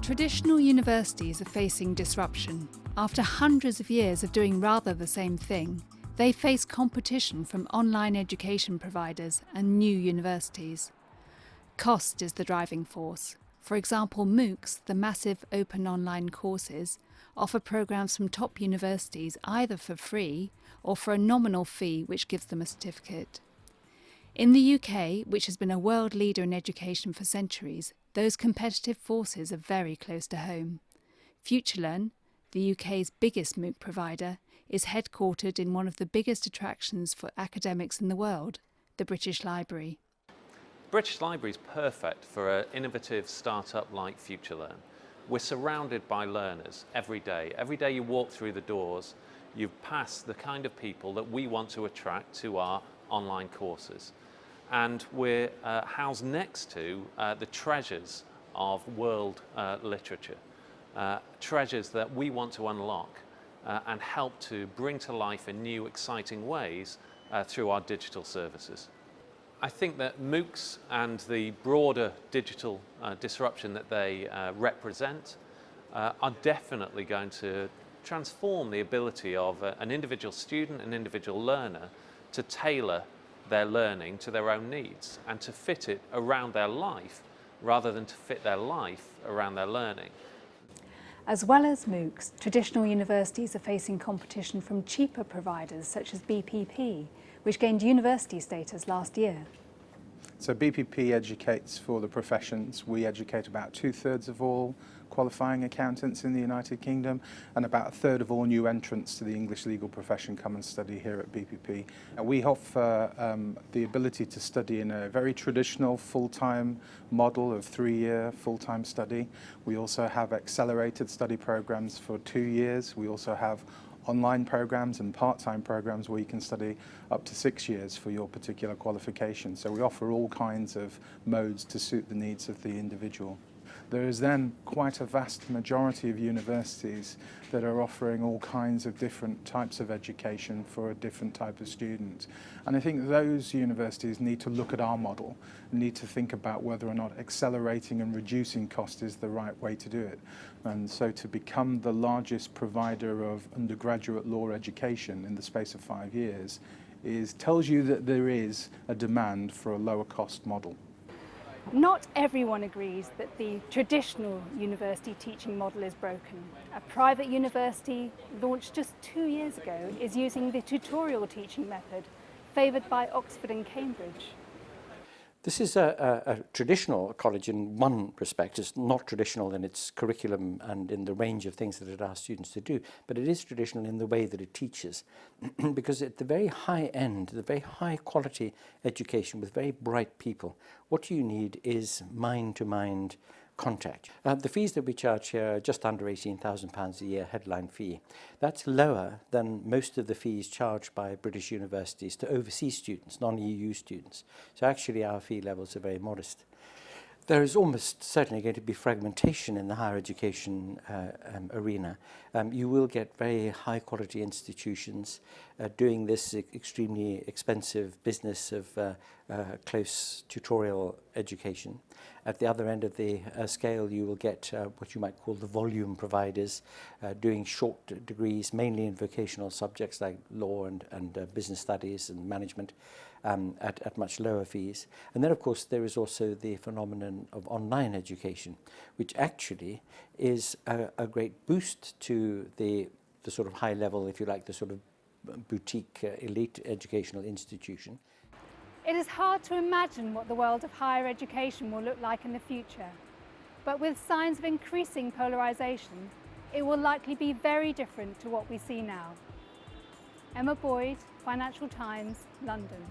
Traditional universities are facing disruption. After hundreds of years of doing rather the same thing, they face competition from online education providers and new universities. Cost is the driving force. For example, MOOCs, the massive open online courses, offer programs from top universities either for free or for a nominal fee which gives them a certificate. In the UK, which has been a world leader in education for centuries, those competitive forces are very close to home. FutureLearn, the UK's biggest MOOC provider, is headquartered in one of the biggest attractions for academics in the world, the British Library. British Library is perfect for an innovative startup like FutureLearn. We're surrounded by learners every day. Every day you walk through the doors, you pass the kind of people that we want to attract to our online courses. And we're housed next to the treasures of world literature, treasures that we want to unlock and help to bring to life in new, exciting ways through our digital services. I think that MOOCs and the broader digital disruption that they represent are definitely going to transform the ability of an individual student, an individual learner, to tailor their learning to their own needs and to fit it around their life rather than to fit their life around their learning. As well as MOOCs, traditional universities are facing competition from cheaper providers such as BPP, which gained university status last year. So BPP educates for the professions. We educate about 2/3 of all qualifying accountants in the United Kingdom, and about 1/3 of all new entrants to the English legal profession come and study here at BPP. We offer the ability to study in a very traditional full-time model of 3-year full-time study. We also have accelerated study programs for 2 years. We also have online programs and part-time programs where you can study up to 6 years for your particular qualification. So we offer all kinds of modes to suit the needs of the individual. There is then quite a vast majority of universities that are offering all kinds of different types of education for a different type of student. And I think those universities need to look at our model and need to think about whether or not accelerating and reducing cost is the right way to do it. And so to become the largest provider of undergraduate law education in the space of 5 years tells you that there is a demand for a lower cost model. Not everyone agrees that the traditional university teaching model is broken. A private university, launched just 2 years ago, is using the tutorial teaching method, favoured by Oxford and Cambridge. This is a traditional college in one respect. It's not traditional in its curriculum and in the range of things that it asks students to do, but it is traditional in the way that it teaches. Because at the very high end, the very high quality education with very bright people, what you need is mind-to-mind contact. The fees that we charge here are just under £18,000 a year headline fee. That's lower than most of the fees charged by British universities to overseas students, non-EU students. So actually our fee levels are very modest. There is almost certainly going to be fragmentation in the higher education arena. You will get very high quality institutions doing this extremely expensive business of close tutorial education. At the other end of the scale, you will get what you might call the volume providers doing short degrees, mainly in vocational subjects like law and business studies and management. At much lower fees. And then, of course, there is also the phenomenon of online education, which actually is a great boost to the sort of high level, if you like, the sort of boutique elite educational institution. It is hard to imagine what the world of higher education will look like in the future. But with signs of increasing polarisation, it will likely be very different to what we see now. Emma Boyde, Financial Times, London.